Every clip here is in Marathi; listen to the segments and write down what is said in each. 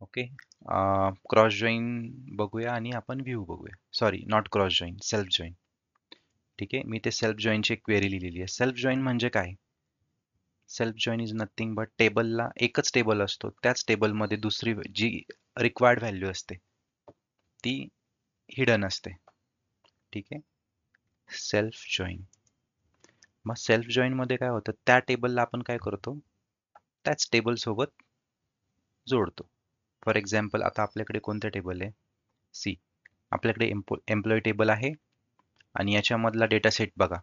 ओके. क्रॉस जॉईन बघूया आणि आपण व्ह्यू बघूया. Sorry, not cross join, self join. ठीक आहे, मी ते सेल्फ जॉईनची एक क्वेरी लिहिलेली आहे. सेल्फ जॉईन म्हणजे काय? Self join is nothing but टेबलला एकच टेबल असतो, त्याच टेबलमध्ये दुसरी जी रिक्वायर्ड व्हॅल्यू असते ती हिडन असते. ठीक आहे, सेल्फ जॉईन. मग सेल्फ जॉईन मध्ये काय होतं, त्या टेबलला आपण काय करतो, त्याच टेबल सोबत जोडतो. फॉर एक्झाम्पल, आता आपल्याकडे कोणतं टेबल आहे? सी. आपल्याकडे एम्प्लॉई टेबल आहे आणि याच्यामधला डेटा सेट बघा.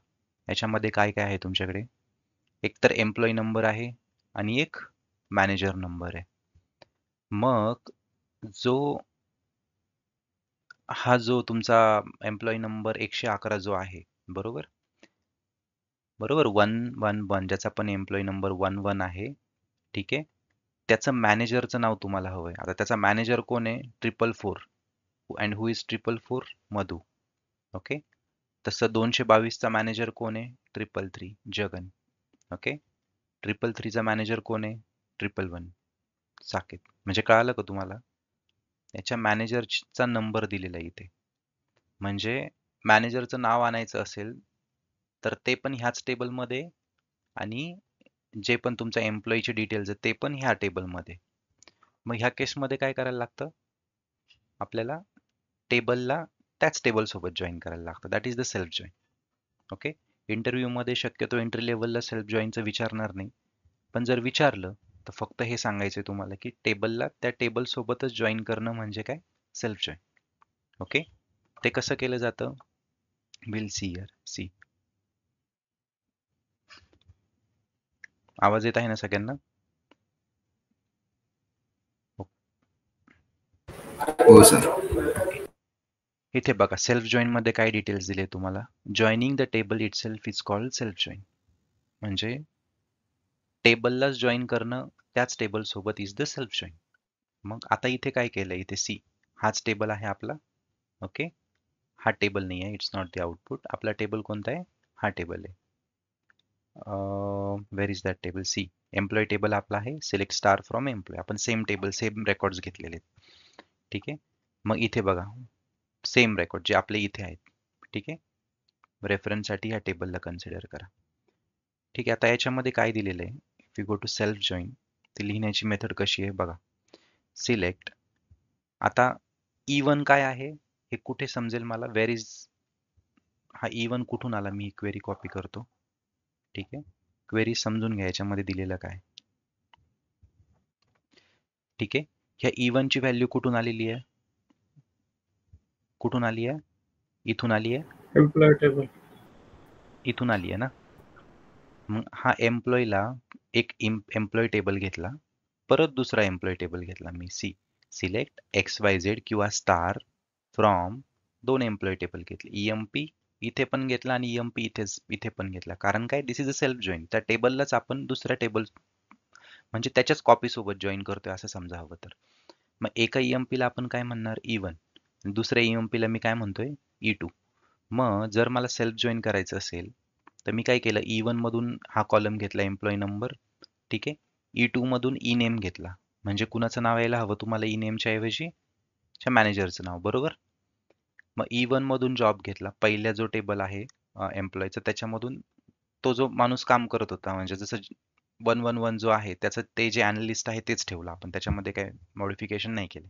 याच्यामध्ये काय काय आहे तुमच्याकडे? एक तर एम्प्लॉई नंबर आहे आणि एक मॅनेजर नंबर आहे. मग जो जो तुमचा एम्प्लॉई नंबर 111 जो आहे, बरोबर बरोबर 111, ज्याचा पण एम्प्लॉई नंबर 11 आहे. ठीक आहे, त्याचं मॅनेजरचं नाव तुम्हाला हवंय. आता त्याचा मॅनेजर कोण आहे? 444. And who is 444? Madhu. Okay. तसं 222चा मॅनेजर कोण आहे? 333, जगन. ओके. 333चा मॅनेजर कोण आहे? 111, साकेत. म्हणजे कळालं का तुम्हाला? याच्या मॅनेजरचा नंबर दिलेला आहे इथे. म्हणजे मॅनेजरचं नाव आणायचं असेल तर ते पण ह्याच टेबलमध्ये, आणि जे पण तुमच्या एम्प्लॉईचे डिटेल्स आहेत ते पण ह्या टेबलमध्ये. मग ह्या केसमध्ये काय करायला लागतं आपल्याला? टेबलला त्याच टेबल सोबत जॉईन करायला लागतं. That is the self join. Okay. इंटरव्ह्यूमध्ये शक्यतो एंट्री लेवलला सेल्फ जॉईनचं विचारणार नाही, पण जर विचारलं तर फक्त हे सांगायचं तुम्हाला की टेबलला त्या टेबल सोबतच जॉईन करणं म्हणजे काय? Self join. ओके. ते कसं केलं जातं? Will see here. सी. आवाज येत आहे ना सगळ्यांना? हो सर. ओके. इथे बघा, सेल्फ जॉईन मध्ये काय डिटेल्स दिले तुम्हाला? Joining the table it self is called self join. म्हणजे टेबललाच जॉईन करणं त्याच टेबल सोबत इज द सेल्फ जॉईन. मग आता इथे काय केलंय? इथे सी, हाच टेबल आहे आपला. ओके. हा टेबल नाही आहे, इट्स नॉट द आउटपुट. आपला टेबल कोणता आहे? हा टेबल आहे. Where is that table? See. Employ table आपला आहे. Select star from employ. आपण सेम टेबल, सेम रेकॉर्ड्स घेतलेले आहेत. ठीक आहे. मग इथे बघा, सेम रेकॉर्ड जे आपले इथे आहेत. ठीक आहे, रेफरन्ससाठी ह्या टेबलला कन्सिडर करा. ठीक आहे. आता याच्यामध्ये काय दिलेलं आहे? If you go to self join, ते लिहिण्याची मेथड कशी आहे बघा. सिलेक्ट. आता E1 काय आहे हे कुठे समजेल मला? वेर इज हा E1 कुठून आला? मी क्वेरी कॉपी करतो. ठीक आहे, क्वेरी समजून घ्या याच्यामध्ये दिलेलं काय. ठीक आहे, ह्या E1 ची व्हॅल्यू कुठून आलेली आहे? कुठून आली आहे? इथून आली आहे. Employee table. इथून आली आहे ना. मग हा एम्प्लॉयला एक एम्प्लॉय टेबल घेतला, परत दुसरा एम्प्लॉय टेबल घेतला मी. सी. सिलेक्ट XYZ किंवा स्टार फ्रॉम, दोन एम्प्लॉय टेबल घेतले. EMP इथे पण घेतला आणि EMP इथे पण घेतला. कारण काय? दिस इज अ सेल्फ जॉईन. त्या टेबललाच आपण दुसऱ्या टेबल म्हणजे त्याच्याच कॉपी सोबत जॉईन करतोय असं समजा हवं तर. मग एका EMP ला आपण काय म्हणणार? E1. दुसऱ्या EMP ला मी काय म्हणतोय? E2. मग जर मला सेल्फ जॉईन करायचं असेल तर मी काय केलं? E1 मधून हा कॉलम घेतला, एम्प्लॉई नंबर. ठीक आहे. E2 मधून ई नेम घेतला. म्हणजे कुणाचं नाव यायला हवं तुम्हाला ई नेमच्या ऐवजी? मॅनेजरचं नाव, बरोबर. मग E1 मधून जॉब घेतला, पहिल्या जो टेबल आहे एम्प्लॉयचा त्याच्यामधून तो जो माणूस काम करत होता, म्हणजे जसं 111 जो आहे त्याचं ते जे अॅनालिस्ट आहे तेच ठेवलं आपण, त्याच्यामध्ये काही मॉडिफिकेशन नाही केले.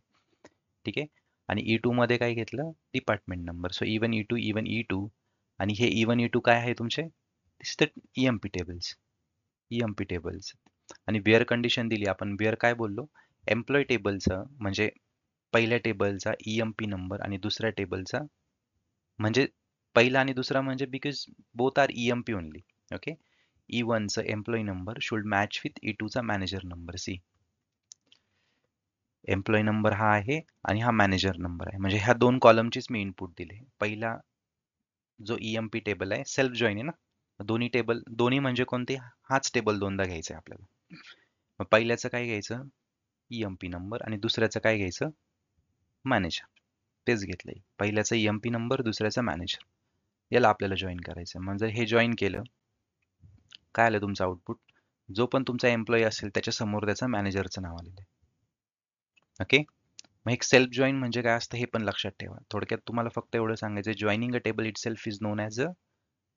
ठीक आहे. आणि E2 मध्ये काय घेतलं? Department number. So E1 E2 E1 E2. आणि हे E1 E2 काय आहे तुमचे? This the EMP tables. EMP tables. आणि वेअर कंडिशन दिली आपण. वेअर काय बोललो? एम्प्लॉय टेबलचं म्हणजे पहिल्या टेबलचा EMP नंबर आणि दुसऱ्या टेबलचा, म्हणजे पहिला आणि दुसरा म्हणजे because both are EMP only. Okay. E1 चा employee number should match with E2 चा manager number. See. Employee number हा आहे आणि हा मॅनेजर नंबर आहे. म्हणजे ह्या दोन कॉलमचीच मी इनपुट दिले. पहिला जो EMP टेबल आहे, सेल्फ जॉईन आहे ना, दोन्ही टेबल, दोन्ही म्हणजे कोणते? हाच टेबल दोनदा घ्यायचा आहे आपल्याला. मग पहिल्याचं काय घ्यायचं? EMP number. आणि दुसऱ्याचं काय घ्यायचं? मॅनेजर. तेच घेतलंय. पहिल्याचा EMP नंबर, दुसऱ्याचा मॅनेजर. याला आपल्याला जॉईन करायचं. मग जर हे जॉईन केलं, काय आलं तुमचं आउटपुट? जो पण तुमचा एम्प्लॉई असेल त्याच्या समोर त्याचा मॅनेजरचं नाव आलेलं आहे. ओके. मग एक सेल्फ जॉईन म्हणजे काय असतं हे पण लक्षात ठेवा. थोडक्यात तुम्हाला फक्त एवढं सांगायचं, joining a table it self is known as a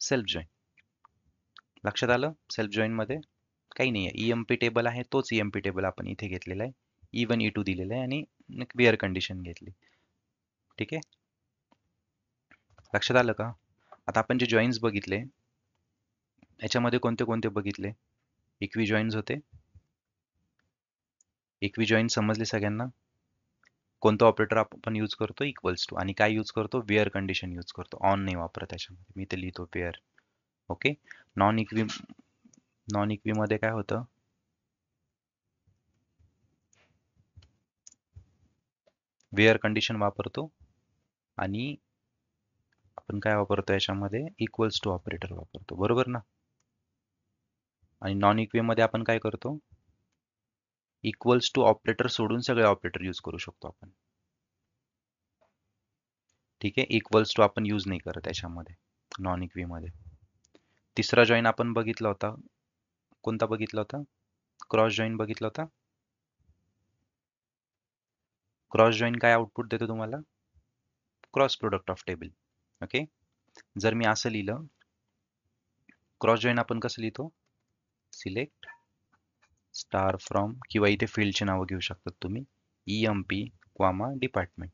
self join. लक्षात आलं? सेल्फ जॉईन मध्ये काही नाही आहे. EMP टेबल आहे, तोच EMP टेबल आपण इथे घेतलेला आहे. E1 E2 दिलेला आहे आणि वेअर कंडिशन घेतली. ठीक आहे, लक्षात आलं का? आता आपण जे जॉईन्स बघितले याच्यामध्ये कोणते कोणते बघितले? इक्वी जॉईन्स होते. इक्वी जॉईन समजले सगळ्यांना? कोणतं ऑपरेटर आपण यूज करतो? Equals to. आणि काय यूज करतो? वेअर कंडिशन यूज करतो. ऑन नाही वापरत त्याच्यामध्ये, मी ते लिहितो वेअर. ओके. नॉन इक्वी मध्ये काय होतं? वेअर कंडिशन वापरतो आणि आपण काय वापरतो याच्यामध्ये? इक्वल्स टू ऑपरेटर वापरतो, बरोबर ना? आणि नॉन इक्वी मध्ये आपण काय करतो? इक्वल्स टू ऑपरेटर सोडून सगळे ऑपरेटर यूज करू शकतो आपण. ठीक आहे, इक्वल्स टू आपण यूज नाही करत याच्यामध्ये, नॉन इक्वी मध्ये. तिसरा जॉईन आपण बघितला होता, कोणता बघितला होता? क्रॉस जॉईन बघितला होता. क्रॉस जॉईन काय आउटपुट देतो तुम्हाला? Cross product of table. Okay. जर मी असं लिहिलं, क्रॉस जॉईन आपण कसं लिहितो? सिलेक्ट स्टार फ्रॉम, किंवा इथे फील्डची नावं घेऊ शकतात तुम्ही, EMP, डिपार्टमेंट.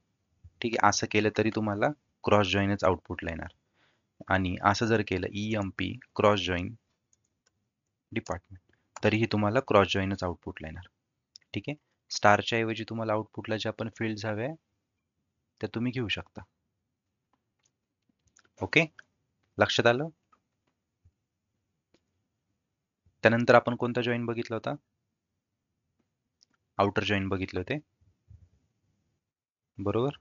ठीक आहे, असं केलं तरी तुम्हाला क्रॉस जॉईनच आउटपुटला येणार. आणि असं जर केलं EMP क्रॉस जॉईन डिपार्टमेंट, तरीही तुम्हाला क्रॉस जॉईनच आउटपुटला येणार. ठीक आहे. स्टारच्या ऐवजी तुम्हाला आउटपुटला ज्या पण फील्ड्स हव्या त्या तुम्ही घेऊ शकता. ओके, लक्षात आलं? त्यानंतर आपण कोणता जॉईन बघितला होता? आउटर जॉईन बघितले होते, बरोबर?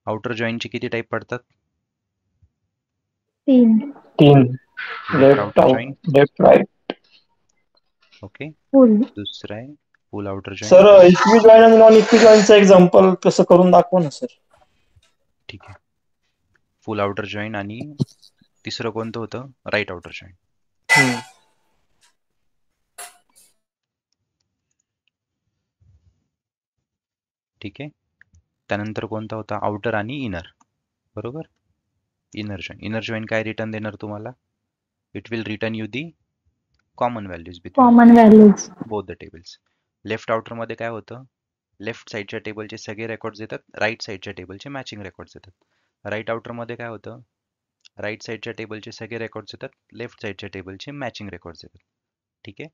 आउटर जॉईनचे किती टाईप पडतात? 3. Left left outer out, join. Left right. Okay. Full. दुसरा आहे full outer join. Sir equi join आणि नॉन इक्वी जॉईनचं एक्झाम्पल कसं करून दाखवा ना सर. ठीक आहे, फुल आउटर जॉईन आणि तिसरं कोणतं होतं? Right outer join. ठीक आहे. त्यानंतर कोणता होता? आउटर आणि इनर, बरोबर? Inner join. इनर जॉईन काय रिटर्न देणार तुम्हाला? It will return you the common values between common values. Both the tables. Left outer मध्ये काय होतं? लेफ्ट साईडच्या टेबलचे सगळे रेकॉर्ड्स येतात, राईट साईडच्या टेबलचे मॅचिंग रेकॉर्ड्स येतात. राईट आउटर मध्ये काय होतं? राईट साईडच्या टेबलचे सगळे रेकॉर्ड्स येतात, लेफ्ट साईडच्या टेबलचे मॅचिंग रेकॉर्ड्स येतात. ठीक आहे.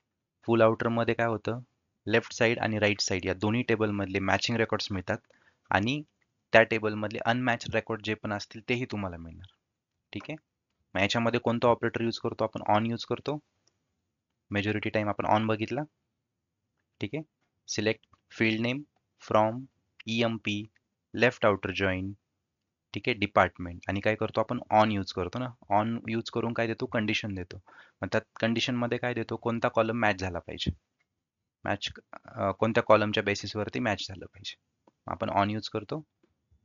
फुल आउटर मध्ये काय होतं? लेफ्ट साईड आणि राईट साईड या दोन्ही टेबल मधले मॅचिंग रेकॉर्ड्स मिळतात आणि त्या टेबल मधले अनमॅच रेकॉर्ड जे पण असतील तेही तुम्हाला मिळणार. ठीक आहे. मग याच्यामध्ये कोणता ऑपरेटर यूज करतो आपण? ऑन यूज करतो. मेजॉरिटी टाइम आपण ऑन बघितला. ठीक आहे. Select field name from EMP left outer join. ठीक आहे, डिपार्टमेंट. आणि काय करतो आपण? ऑन यूज करतो ना. ऑन यूज करून काय देतो? कंडिशन देतो. मग त्यात कंडिशन मध्ये काय देतो? कोणता कॉलम मॅच झाला पाहिजे, मॅच कोणत्या कॉलमच्या बेसिसवरती मॅच झालं पाहिजे. आपण ऑन यूज करतो.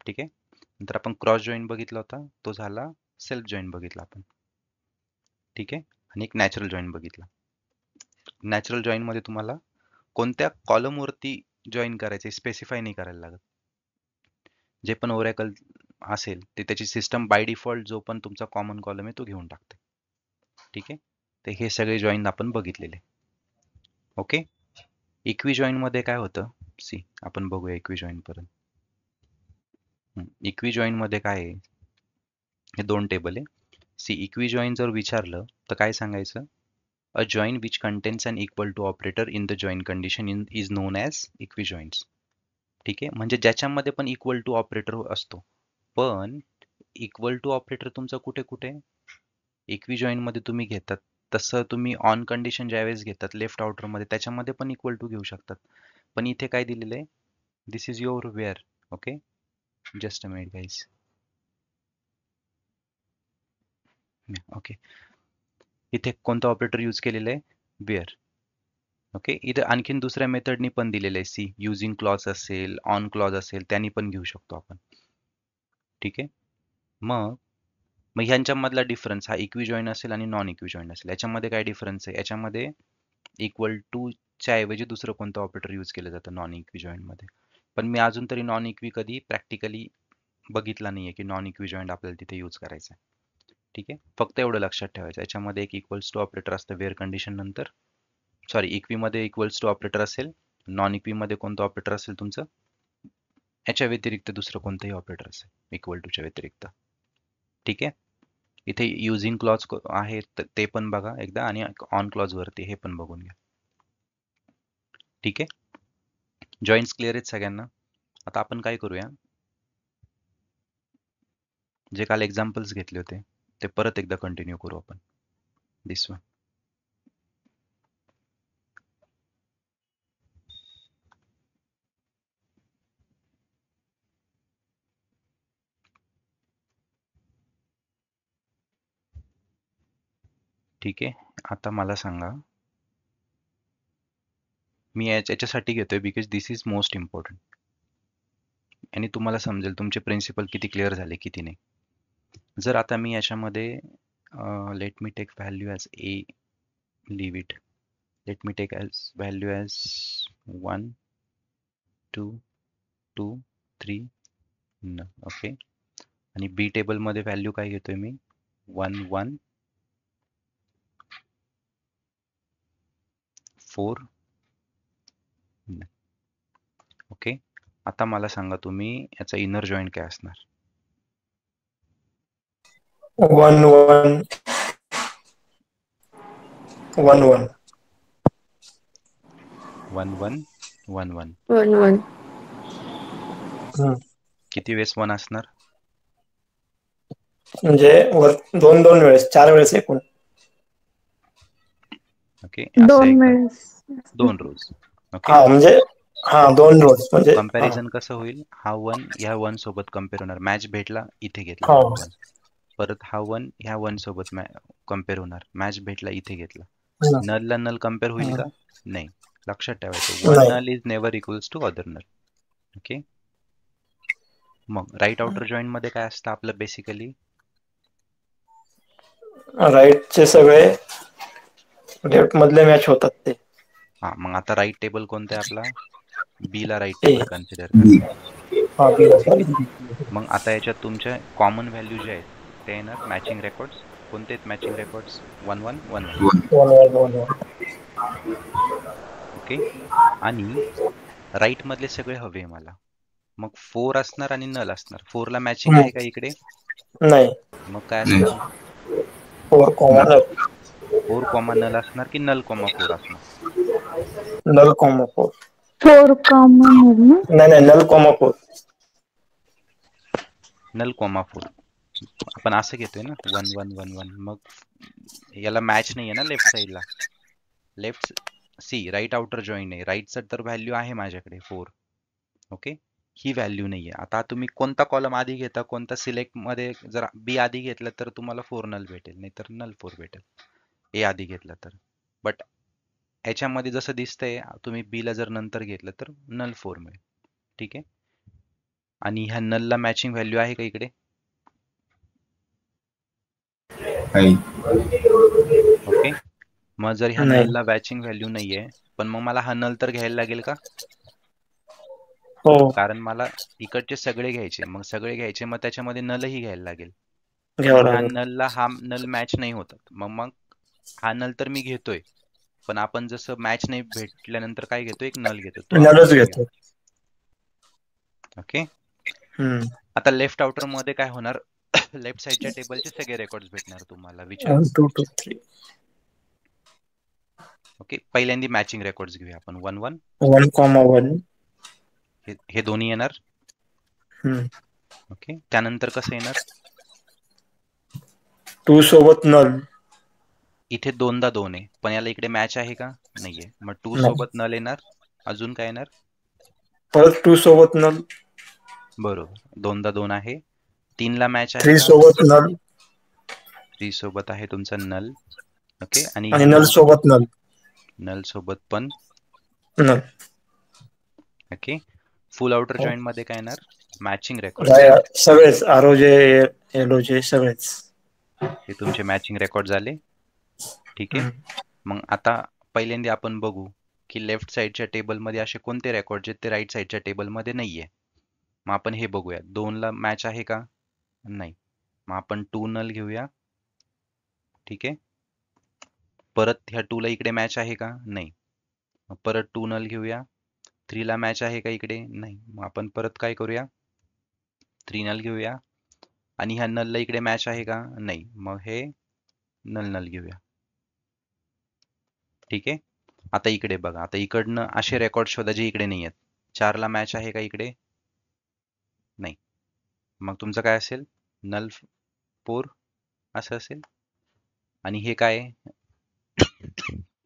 ठीक आहे. नंतर आपण क्रॉस जॉईन बघितला होता, तो झाला सेल्फ जॉईन बघितला आपण. ठीक आहे. आणि एक नॅचरल जॉईन बघितला. नॅचरल जॉईन मध्ये तुम्हाला कोणत्या कॉलमवरती जॉईन करायचे स्पेसिफाय नाही करायला लागत. जे पण ओरॅकल असेल ते त्याची सिस्टम बाय डिफॉल्ट जो पण तुमचा कॉमन कॉलम आहे तो घेऊन टाकते. ठीक आहे. तर हे सगळे जॉईन आपण बघितलेले. ओके. इक्वी जॉईन मध्ये काय होतं? सी, आपण बघूया इक्वी जॉईन पर्यंत. इक्वी जॉईन मध्ये काय आहे? हे दोन टेबल आहे. सी, इक्वी जॉईन जर विचारलं तर काय सांगायचं? A join which contains an equal to operator in the join condition is known as equi joins. ठीक आहे. म्हणजे ज्याच्यामध्ये पण इक्वल टू ऑपरेटर असतो, पण इक्वल टू ऑपरेटर तुमचं कुठे कुठे? इक्वी जॉईन मध्ये तुम्ही घेतात तसं तुम्ही ऑन कंडिशन ज्यावेळेस घेतात लेफ्ट आउटर मध्ये त्याच्यामध्ये पण इक्वल टू घेऊ शकतात. पण इथे काय दिलेलं आहे? This is your where. Okay, just a minute guys. Okay, इथे कोणतं ऑपरेटर यूज केलेलं आहे? वेअर. ओके. इथे आणखीन दुसऱ्या मेथडनी पण दिलेलं आहे. सी, युजिंग क्लॉज असेल, ऑन क्लॉज असेल, त्यांनी पण घेऊ शकतो आपण. ठीक आहे. मग मग ह्यांच्यामधला डिफरन्स हा इक्वी जॉईन असेल आणि नॉन इक्वी जॉईन असेल. याच्यामध्ये काय डिफरन्स आहे? याच्यामध्ये इक्वल टू च्या ऐवजी दुसरं कोणतं ऑपरेटर यूज केलं जातं नॉन इक्वी जॉईंट मध्ये. पण मी अजून तरी नॉन इक्वी कधी प्रॅक्टिकली बघितला नाहीये की नॉन इक्वी जॉईंट आपल्याला तिथे यूज करायचं आहे. ठीक आहे, फक्त एवढं लक्षात ठेवायचं, याच्यामध्ये एक इक्वल्स टू ऑपरेटर असतं वेअर कंडिशन नंतर. सॉरी, इक्वी मध्ये इक्वल्स टू ऑपरेटर असेल, नॉन इक्वी मध्ये कोणतं ऑपरेटर असेल तुमचं, याच्या व्यतिरिक्त दुसरं कोणतंही ऑपरेटर असेल इक्वल टूच्या व्यतिरिक्त. ठीक आहे, इथे युझिंग क्लॉज आहे ते पण बघा एकदा, आणि ऑन क्लॉज वरती हे पण बघून घ्या. ठीक आहे, जॉईंट्स क्लिअर आहेत सगळ्यांना. आता आपण काय करूया, जे काल एक्झाम्पल्स घेतले होते ते परत एकदा कंटिन्यू करू आपण. दिस वन. ठीक आहे, आता मला सांगा, मी याच्यासाठी घेतोय because this is most important, आणि तुम्हाला समजेल तुमचे प्रिन्सिपल किती क्लिअर झाले किती नाही. जर आता मी याच्यामध्ये let me take value as A, leave it, let me take as value as 1 2 2 3 okay, आणि बी टेबलमध्ये व्हॅल्यू काय घेतोय मी 1 1 4. ओके, आता मला सांगा तुम्ही याचा इनर जॉईंट काय असणार. 1 1 1 1 1 1 1 1. 1 1. किती वेळेस 1 असणार, म्हणजे दोन दोन वेळेस 4 वेळेस एकूण. ओके, असं 2 एकदा वेळेस. 2 रोज. ओके, हा म्हणजे 2 रोज म्हणजे कंपॅरिझन कसं होईल, हा 1 ह्या 1 सोबत कम्पेअर होणार, मॅच भेटला इथे घेतला हा 1, परत हा 1 ह्या 1 सोबत कम्पेअर होणार, मॅच भेटला इथे घेतला. नल ला नल कम्पेअर होईल का, नाही. लक्षात ठेवायचं, one null is never equals to other null. Okay, मग राईट आउटर जॉईंट मध्ये काय असतं आपलं बेसिकली, राईटचे सगळे लेफ्ट मधले मॅच होतात ते. हा, मग आता राईट टेबल कोणतं आहे आपला, बी ला राईट ए. टेबल कन्सिडर करा. सॉरी. मग आता याच्यात तुमच्या कॉमन व्हॅल्यू जे आहेत ते येणार मॅचिंग रेकॉर्ड्स. कोणते आहेत मॅचिंग रेकॉर्ड्स, 1 1 1 1. ओके, आणि राईट मधले सगळे हवे मला, मग 4 असणार आणि नल असणार. 4 ला मॅचिंग आहे का इकडे, नाही. मग काय असणार, 4 कॉमा 4 कॉमा नल असणार की नल कॉमा 4 असणार, नल कॉमा 4. 4 कॉमन ना. नाही नल कॉमा 4. Null comma 4. आपण असं घेतोय ना 1 1 1 1, मग याला मॅच नाही आहे ना लेफ्ट साईडला. Left see right outer joint आहे, राईटचा तर व्हॅल्यू आहे माझ्याकडे 4. ओके, ही व्हॅल्यू नाही आहे. आता तुम्ही कोणता कॉलम आधी घेता, कोणता सिलेक्ट मध्ये, जर बी आधी घेतलं तर तुम्हाला 4 नल भेटेल, नाही तर नल 4 भेटेल ए आधी घेतलं तर. बट याच्यामध्ये जसं दिसतंय, तुम्ही बी ला जर नंतर घेतलं तर नल 4 मिळेल. ठीक आहे, आणि ह्या नलला मॅचिंग व्हॅल्यू आहे का इकडे, ओके. मग जर ह्या नलला मॅचिंग व्हॅल्यू नाहीये, पण मग मला हा नल तर घ्यायला लागेल का, हो. कारण मला इकडचे सगळे घ्यायचे, मग सगळे घ्यायचे मग त्याच्यामध्ये नलही घ्यायला लागेल. घ्यावं मग ह्या लागेल. नलला हा नल मॅच नाही होतात, मग हा नल तर मी घेतोय, पण आपण जसं मॅच नाही भेटल्यानंतर काय घेतो, एक नल घेतो, तो आपण नलच इथे घेतो. घेऊ. ओके, आता लेफ्ट आउटर मध्ये काय होणार, लेफ्ट साइडच्या टेबलचे सगळे रेकॉर्ड्स भेटणार तुम्हाला. विचार, 1 2 2 3. ओके, पहिल्यांदा मॅचिंग रेकॉर्ड्स घेऊया आपण. 1 1 1 कॉमा 1. हे दोन्ही येणार. ओके, त्यानंतर कसं येणार, 2 सोबत नल. इथे 2दा 2 आहे, पण याला इकडे मॅच आहे का, नाहीये, मग 2 सोबत नल येणार. अजून काय येणार, परत 2 सोबत नल. बरोबर, 2दा 2 आहे. 3 ला मॅच आहे 3 का, सोबत नल. 3 सोबत आहे तुमचा नल. ओके, आणि आणि ह्या नल सोबत नल. नल सोबत पण null. Okay, full outer joint मध्ये काय येणार, मॅचिंग रेकॉर्ड्स. सगळेच आरोजे एलोजे सगळेच हे तुमचे मॅचिंग रेकॉर्ड झाले. ठीक आहे, मग आता पहिल्यांदा आपण बघू की लेफ्ट साईडच्या टेबलमध्ये असे कोणते रेकॉर्ड आहेत ते राईट साईडच्या टेबलमध्ये नाहीये. मग आपण हे बघूया, 2 ला मॅच आहे का? नाही. मग आपण 2 नल घेऊया. ठीक आहे. परत ह्या 2 ला इकडे मॅच आहे का? नाही. मग परत 2 नल घेऊया. 3 ला मॅच आहे का इकडे? नाही. मग आपण परत काय करूया, 3 नल घेऊया. आणि ह्या नलला इकडे मॅच आहे का? नाही. मग हे नल नल घेऊया. ठीक आहे. आता इकडे बघा, आता इकडनं असे रेकॉर्ड शोधा जे इकडे नाही आहेत. 4 ला मॅच आहे का इकडे? नाही. मग तुमचं काय असेल? नल 4 असं असेल. आणि हे काय आहे?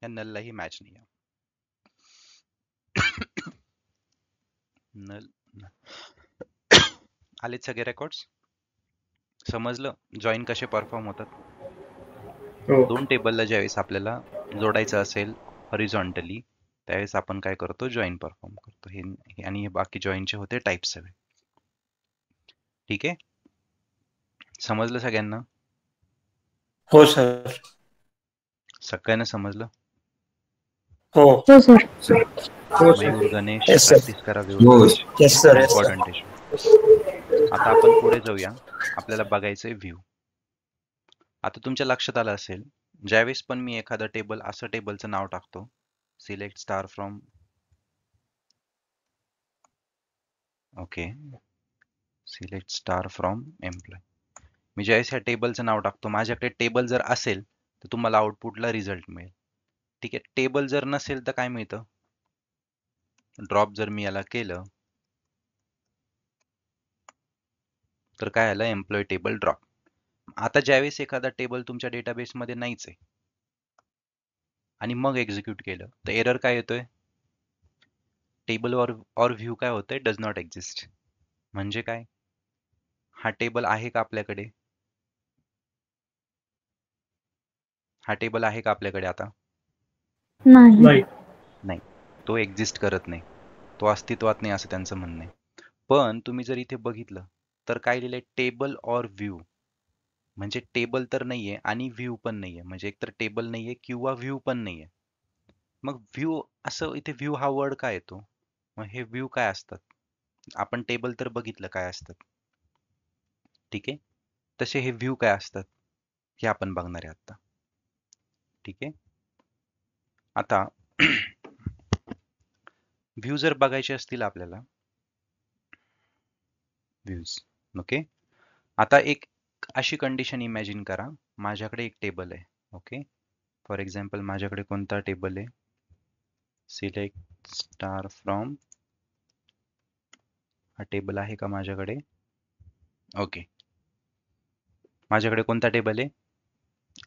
या नललाही मॅच नाही आहे. नल आलेत सगळे रेकॉर्ड्स. समजलं जॉईन कसे परफॉर्म होतात. हो. 2 टेबलला ज्यावेळेस आपल्याला जोडायचं असेल हॉरिझॉन्टली, त्यावेळेस आपण काय करतो, जॉईन परफॉर्म करतो. हे आणि हे बाकी जॉईनचे होते टाईप सगळे. ठीक आहे. समजलं सगळ्यांना? हो सर. सगळ्यांना समजलं? हो. हो सर. हो sir. Mayur, Ganesh, yes sir. Practice करा व्यवस्थित. Yes sir. Yes sir. Important आहे. आता आपण पुढे जाऊया. आपल्याला बघायचंय व्ह्यू. आता तुमच्या लक्षात आलं असेल, ज्यावेळेस पण मी एखादं टेबल असं टेबलचं नाव टाकतो, select star from, okay, select star from employ. मी ज्यावेळेस ह्या टेबलचं नाव टाकतो, माझ्याकडे टेबल जर असेल तर तुम्हाला आउटपुटला रिझल्ट मिळेल. ठीक आहे. टेबल जर नसेल तर काय मिळतं? ड्रॉप जर मी याला केलं तर काय आलं? Employee table drop. आता ज्यावेळेस एखादा टेबल तुमच्या डेटाबेसमध्ये नाहीच आहे आणि मग एक्झिक्यूट केलं तर एरर काय येतोय? टेबल ऑर व्ह्यू काय होतंय? Does not exist. म्हणजे काय? हा टेबल आहे का आपल्याकडे? हा टेबल आहे का आपल्याकडे आता? नाही. नाही. तो एक्झिस्ट करत नाही. तो अस्तित्वात नाही असं त्यांचं म्हणणं आहे. पण तुम्ही जर इथे बघितलं तर काय लिहिलंय? Table or view. म्हणजे टेबल तर नाहीये आणि व्ह्यू पण नाहीये. म्हणजे एकतर टेबल नाहीये किंवा व्ह्यू पण नाहीये. मग व्ह्यू असं इथे व्ह्यू हा वर्ड काय येतो? मग हे व्ह्यू काय असतात? आपण टेबल तर बघितलं काय असतात. ठीक आहे. तसे हे व्ह्यू काय असतात हे आपण बघणार आहे आता. ठीक आहे. आता व्ह्यू जर बघायचे असतील आपल्याला, व्ह्यूज, ओके. आता एक अशी कंडिशन इमॅजिन करा, माझ्याकडे एक टेबल आहे. ओके. फॉर एक्झाम्पल माझ्याकडे कोणता टेबल आहे? सिलेक्ट स्टार फ्रॉम, हा टेबल आहे का माझ्याकडे? ओके. माझ्याकडे कोणता टेबल आहे?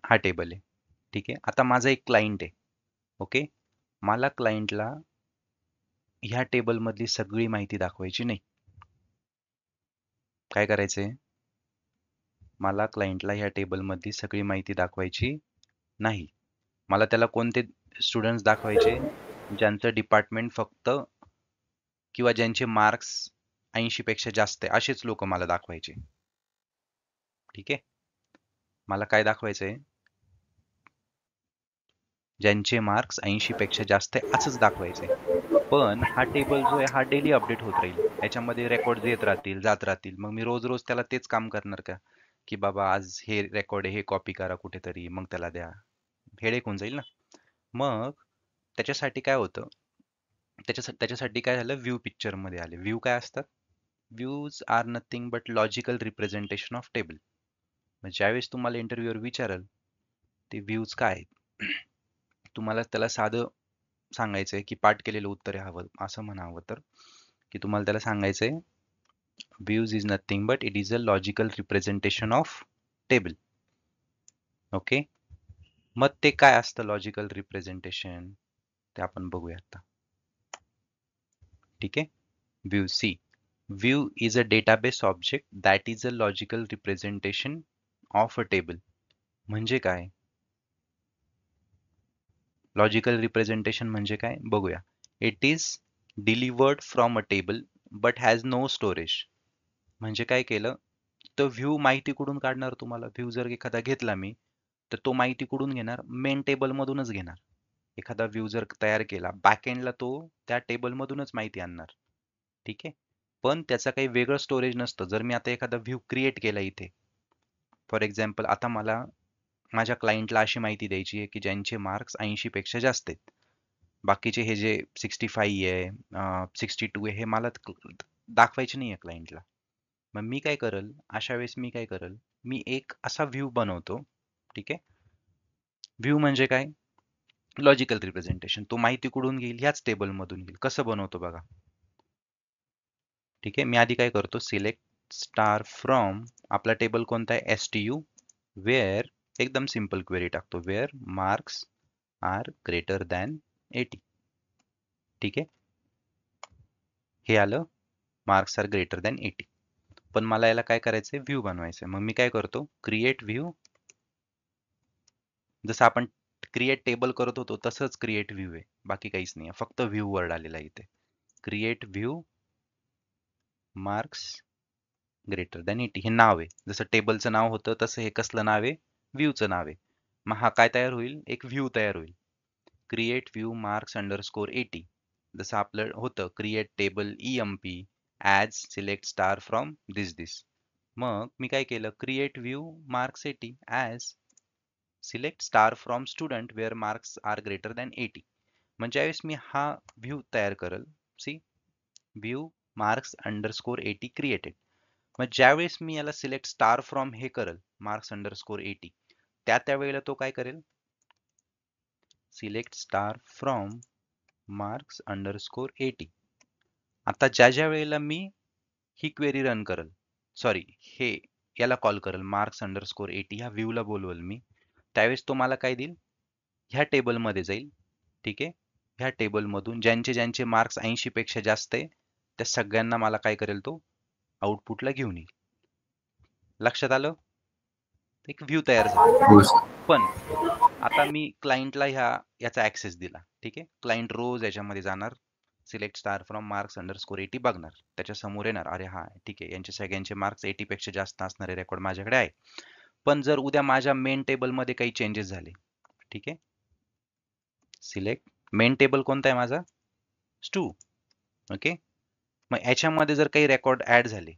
हा टेबल आहे. ठीक आहे. आता माझा एक क्लायंट आहे. ओके. मला क्लायंटला ह्या टेबलमधली सगळी माहिती दाखवायची नाही. काय करायचंय? मला क्लायंटला ह्या टेबलमधली सगळी माहिती दाखवायची नाही. मला त्याला कोणते स्टुडंट्स दाखवायचे? ज्यांचं डिपार्टमेंट फक्त किंवा ज्यांचे मार्क्स 80 पेक्षा जास्त आहे असेच लोक मला दाखवायचे. ठीक आहे. मला काय दाखवायचंय? ज्यांचे मार्क्स 80 पेक्षा जास्त आहे असंच दाखवायचंय. पण हा टेबल जो आहे हा डेली अपडेट होत राहील. याच्यामध्ये रेकॉर्ड येत राहतील, जात राहतील. मग मी रोज रोज त्याला तेच काम करणार का? की बाबा आज हे रेकॉर्ड आहे, हे कॉपी करा कुठेतरी, मग त्याला द्या. हेडेक होऊन जाईल ना. मग त्याच्यासाठी काय होतं? त्याच्यासाठी काय झालं? व्ह्यू पिक्चर मध्ये आले. व्ह्यू काय असतात? Views are nothing but logical representation of table. ज्यावेळेस तुम्हाला इंटरव्ह्यूअर विचारल ते व्ह्यूज काय आहेत, तुम्हाला त्याला साधं सांगायचंय की पाठ केलेलं उत्तर हवं असं म्हणावं तर की तुम्हाला त्याला सांगायचंय views is nothing but it is a logical representation of table. Okay. मग ते काय असतं लॉजिकल रिप्रेझेंटेशन ते आपण बघूया आता. ठीक आहे. View see, view is a database object that is a logical representation of a table. म्हणजे काय? लॉजिकल रिप्रेझेंटेशन म्हणजे काय बघूया. It is delivered from a table but has no storage. म्हणजे काय केलं? तर व्ह्यू माहिती कुठून काढणार? तुम्हाला व्ह्यू जर एखादा घेतला मी तर तो माहिती कुठून घेणार? मेन टेबल मधूनच घेणार. एखादा व्ह्यू जर तयार केला बॅकएंडला तो त्या टेबलमधूनच माहिती आणणार. ठीक आहे, पण त्याचा काही वेगळं स्टोरेज नसतं. जर मी आता एखादा व्ह्यू क्रिएट केला इथे, फॉर एक्झाम्पल आता मला माझ्या क्लायंटला अशी माहिती द्यायची आहे की ज्यांचे मार्क्स 80 पेक्षा जास्त आहेत. बाकीचे हे जे 65 आहे 62 आहे हे मला दाखवायचे नाही आहे क्लायंटला. मग मी काय करल, अशा वेळेस मी काय करल, मी एक असा व्ह्यू बनवतो. ठीक आहे, व्ह्यू म्हणजे काय, लॉजिकल रिप्रेझेंटेशन. तो माहिती कुठून घेईल, ह्याच टेबलमधून घेईल. कसं बनवतो बघा. ठीक आहे, मी आधी काय करतो, सिलेक्ट स्टार फ्रॉम, आपला टेबल कोणता आहे, STU, वेअर, एकदम सिंपल क्वेरी टाकतो, where marks are greater than 80. ठीक आहे, हे आलं, मार्क्स आर ग्रेटर दॅन 80. पण मला याला काय करायचंय, व्ह्यू बनवायचंय. मग मी काय करतो, क्रिएट व्ह्यू. जसं आपण क्रिएट टेबल करत होतो तसंच क्रिएट व्ह्यू आहे, बाकी काहीच नाही, फक्त व्ह्यू वर्ड आलेला आहे इथे. Create view marks greater than 80 हे नाव आहे. जसं टेबलचं नाव होतं तसं हे कसलं नाव आहे, व्ह्यूचं नाव आहे. मग हा काय तयार होईल, एक व्ह्यू तयार होईल. Create view marks underscore 80. जसं आपलं होतं create table EMP as select star from this. मग मी काय केलं, create view marks 80 as select star from student where marks are greater than 80. म्हणजे ज्यावेळेस मी हा व्ह्यू तयार करल, see view marks underscore 80 created. मग ज्यावेळेस मी याला सिलेक्ट स्टार फ्रॉम हे करल, मार्क्स अंडरस्कोर 80, त्यावेळेला तो काय करेल, select star from marks underscore 80. आता ज्या वेळेला मी ही क्वेरी रन करल, सॉरी हे याला कॉल करल, मार्क्स अंडरस्कोर 80 ह्या व्ह्यूला बोलवल मी, त्यावेळेस तो मला काय देईल, ह्या टेबलमध्ये जाईल. ठीक आहे, ह्या टेबलमधून ज्यांचे मार्क्स 80 पेक्षा जास्त आहे त्या सगळ्यांना मला काय करेल, तो आउटपुटला घेऊन येईल. लक्षात आलं, एक व्ह्यू तयार झाला. पण आता मी क्लायंटला याचा ऍक्सेस दिला. ठीक आहे, क्लायंट रोज याच्यामध्ये जाणार, select star from marks underscore 80 बघणार, त्याच्या समोर येणार, अरे हा ठीक आहे, यांचे सगळ्यांचे मार्क्स 80 पेक्षा जास्त असणारे रेकॉर्ड माझ्याकडे आहे. पण जर उद्या माझ्या मेन टेबलमध्ये काही चेंजेस झाले, ठीक आहे, सिलेक्ट मेन टेबल कोणता आहे माझा, स्टू. ओके, मग याच्यामध्ये जर काही रेकॉर्ड ऍड झाले,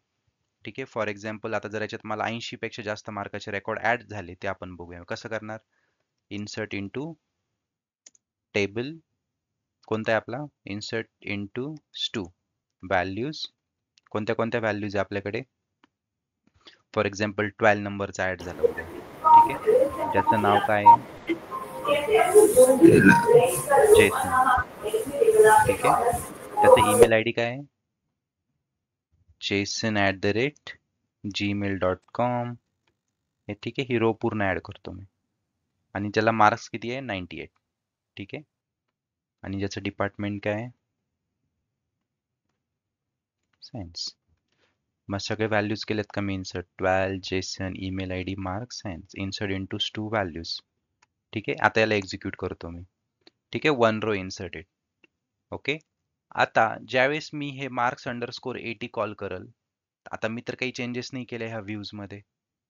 ठीक आहे, फॉर एक्झाम्पल आता जर याच्यात मला 80 पेक्षा जास्त मार्काचे रेकॉर्ड ऍड झाले, ते आपण बघूया कसं करणार. इन्सर्ट इनटू टेबल, कोणता आहे आपला, इन्सर्ट इनटू स्टू, व्हॅल्यूज, कोणत्या व्हॅल्यूज आहे आपल्याकडे, फॉर एक्झाम्पल 12 नंबरचा ऍड झाला उद्या. ठीक आहे, ज्याचं नाव काय आहे, जेसन. ठीक आहे, त्याचा ईमेल ID काय आहे, jason@gmail.com. हे ठीक आहे, ही रो पूर्ण ऍड करतो मी. आणि त्याला मार्क्स किती आहे, 98. ठीक आहे, आणि ज्याचं डिपार्टमेंट काय आहे, सायन्स. मग सगळे व्हॅल्यूज केलेत का मी insert, 12 Jason, email ID, marks, science, insert into stu values. ठीक आहे, आता याला एक्झिक्यूट करतो मी. ठीक आहे, 1 रो इन्सर्टेड. ओके, आता ज्यावेळेस मी हे मार्क्स अंडरस्कोर 80 कॉल करल, आता मी तर काही चेंजेस नाही केले ह्या व्ह्यूज मध्ये.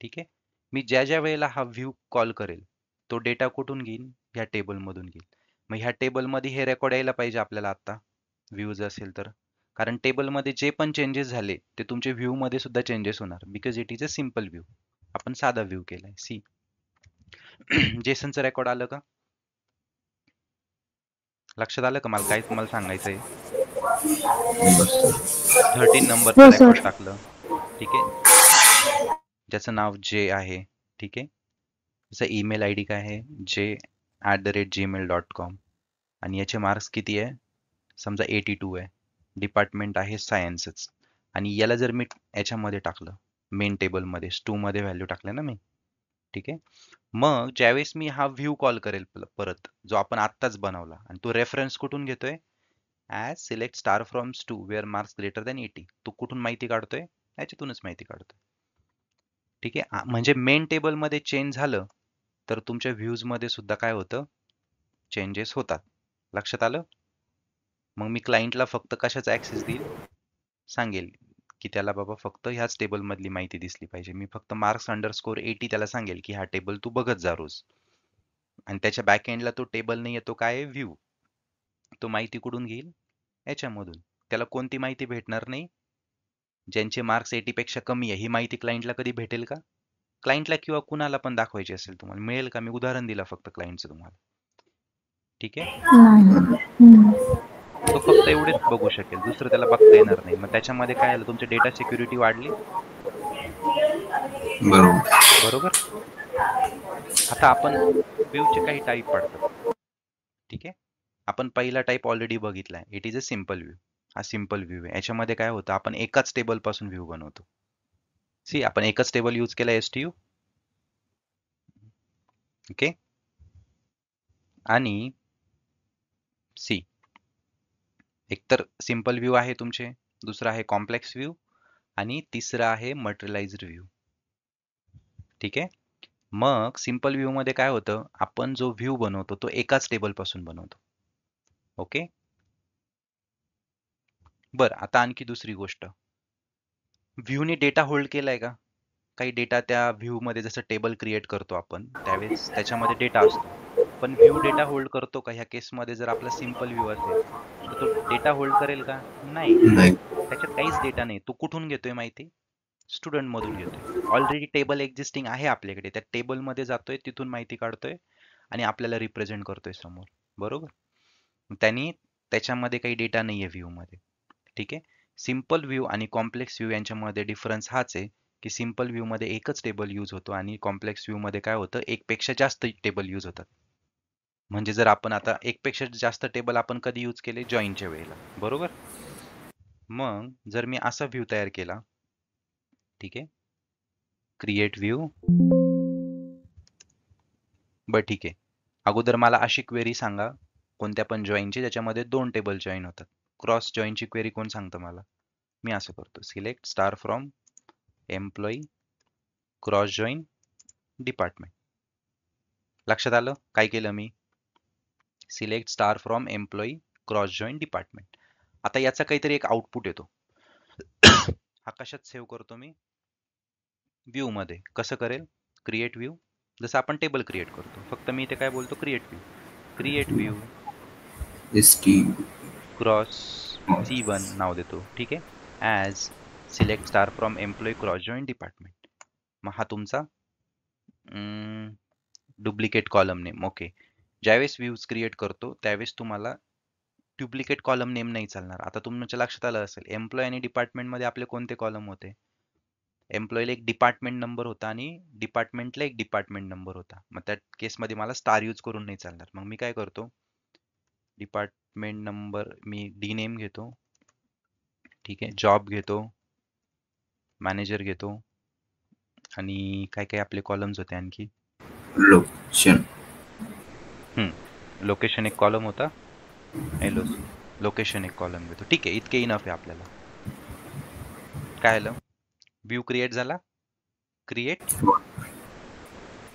ठीक आहे, मी ज्या वेळेला हा व्ह्यू कॉल करेल तो डेटा कुठून घेईन, ह्या टेबलमधून घेईन. मग ह्या टेबलमध्ये हे रेकॉर्ड यायला पाहिजे आपल्याला आता व्ह्यूज असेल तर, कारण टेबलमध्ये जे पण चेंजेस झाले ते तुमच्या व्ह्यू मध्ये सुद्धा चेंजेस होणार, because it is a simple view. आपण साधा व्ह्यू केलाय. सी जेसनचं रेकॉर्ड आलं का, लक्षात आलं का, मला काय तुम्हाला सांगायचंय. 13 नंबरचं हो रेकॉर्ड सर. टाकलं. ठीक आहे, ज्याचं नाव जे आहे. ठीक आहे, त्याचा ईमेल ID काय आहे, j@gmail.com. आणि याचे मार्क्स किती आहे, समजा 82 आहे, डिपार्टमेंट आहे सायन्सच. आणि याला जर मी याच्यामध्ये टाकलं, मेन टेबलमध्ये स्टू मध्ये व्हॅल्यू टाकल्या ना मी. ठीक आहे, मग ज्यावेळेस मी हा व्ह्यू कॉल करेल परत, जो आपण आत्ताच बनवला, आणि तो रेफरन्स कुठून घेतोय, ॲज सिलेक्ट स्टार फ्रॉम स्टू वेअर मार्क्स ग्रेटर दॅन 80. तो कुठून माहिती काढतोय, याच्यातूनच माहिती काढतोय. ठीक आहे, म्हणजे मेन टेबलमध्ये चेंज झालं तर तुमच्या व्ह्यूज मध्ये सुद्धा काय होतं, चेंजेस होतात. लक्षात आलं. मग मी क्लायंटला फक्त कशाचा ऍक्सेस देईल, सांगेल की त्याला बाबा फक्त ह्याच टेबल मधली माहिती दिसली पाहिजे. मी फक्त मार्क्स अंडरस्कोर 80 त्याला सांगेल की हा टेबल तू बघत जा रोज. आणि त्याच्या बॅक एंडला तो टेबल नाही येतो, काय आहे, व्ह्यू. तो माहिती कुठून घेईल, याच्यामधून. त्याला कोणती माहिती भेटणार नाही, ज्यांचे मार्क्स 80 पेक्षा कमी आहे ही माहिती क्लायंटला कधी भेटेल का? क्लायंटला किंवा कुणाला पण दाखवायची असेल तुम्हाला, मिळेल का? मी उदाहरण दिलं फक्त क्लायंटचं तुम्हाला. ठीक आहे, नाही. तो फक्त एवढेच बघू शकेल, दुसरं त्याला बघता येणार नाही. मग त्याच्यामध्ये काय आलं, तुमची डेटा सिक्युरिटी वाढली. बरोबर. आता आपण व्ह्यूचे काही टाईप पडतात. ठीक आहे, आपण पहिला टाईप ऑलरेडी बघितलाय, it is a simple view. हा सिम्पल व्ह्यू आहे. याच्यामध्ये काय होतं, आपण एकाच टेबल पासून व्ह्यू बनवतो. सी, आपण एकच टेबल यूज केला, STU. ओके, आणि सी, एक तर सिम्पल व्ह्यू आहे तुमचे, दुसरा आहे कॉम्प्लेक्स व्ह्यू, आणि तिसरा आहे मटेरियलाइज्ड व्ह्यू. ठीक आहे, मग सिम्पल व्ह्यू मध्ये काय होतं, आपण जो व्ह्यू बनवतो तो एकाच टेबल पासून बनवतो. ओके, बर. आता आणखी दुसरी गोष्ट, व्ह्यूने डेटा होल्ड केलाय का? काही डेटा त्या व्ह्यू मध्ये, जसं टेबल क्रिएट करतो आपण त्यावेळेस त्याच्यामध्ये डेटा असतो, पण व्ह्यू डेटा होल्ड करतो का? ह्या केसमध्ये जर आपला सिम्पल व्ह्यू असेल तर तो डेटा होल्ड करेल का? नाही, त्याच्यात काहीच डेटा नाही. तो कुठून घेतोय माहिती? स्टुडंट मधून घेतोय. ऑलरेडी टेबल एक्झिस्टिंग आहे आपल्याकडे, त्या टेबल मध्ये जातोय, तिथून माहिती काढतोय आणि आपल्याला रिप्रेझेंट करतोय समोर. बरोबर, त्यांनी त्याच्यामध्ये काही डेटा नाहीये व्ह्यू मध्ये. ठीक आहे, सिम्पल व्ह्यू आणि कॉम्प्लेक्स व्ह्यू यांच्यामध्ये डिफरन्स हाच आहे की सिम्पल व्ह्यू मध्ये एकच टेबल यूज होतो आणि कॉम्प्लेक्स व्ह्यू मध्ये काय होतं, एक पेक्षा जास्त टेबल यूज होतात. म्हणजे जर आपण आता एक पेक्षा जास्त टेबल आपण कधी यूज केले, जॉईनच्या वेळेला. बरोबर. मग जर मी असा व्ह्यू तयार केला, ठीक आहे, क्रिएट व्ह्यू. बरं, ठीक आहे, अगोदर मला अशी क्वेरी सांगा कोणत्या पण जॉईनची ज्याच्यामध्ये 2 टेबल जॉईन होतात. क्रॉस जॉईनची क्वेरी कोण सांगतं मला? मी असं करतो, select star from employee cross join department. लक्षात आलं काय केलं मी? Select star from employee cross join department. आता याचा काहीतरी एक आउटपुट येतो. हा कशात सेव्ह करतो मी? व्ह्यू मध्ये. कसं करेल? Create view. जसं आपण टेबल क्रिएट करतो, फक्त मी इथे काय बोलतो, create view. Create view cross C1 नाव देतो. ठीक आहे, as select star from employee cross join department. मग हा तुमचा डुप्लिकेट कॉलम नेम. ओके, ज्यावेळेस व्ह्यूज क्रिएट करतो त्यावेळेस तुम्हाला डुप्लिकेट कॉलम नेम नाही चालणार. आता तुमच्या लक्षात आलं असेल, एम्प्लॉय आणि डिपार्टमेंट मध्ये आपले कोणते कॉलम होते? एम्प्लॉयला एक डिपार्टमेंट नंबर होता आणि डिपार्टमेंटला एक डिपार्टमेंट नंबर होता. मग त्या केसमध्ये मला स्टार यूज करून नाही चालणार. मग मी काय करतो, डिपार्टमेंट नंबर मी डी नेम घेतो. ठीक आहे, जॉब घेतो, मॅनेजर घेतो, आणि काय काय आपले कॉलम्स होते आणखी, लोकेशन. लोकेशन एक कॉलम होता, LOC, लोकेशन एक कॉलम घेतो. ठीक आहे, इतके इनफ आहे आपल्याला. काय आलं, व्ह्यू क्रिएट झाला. Create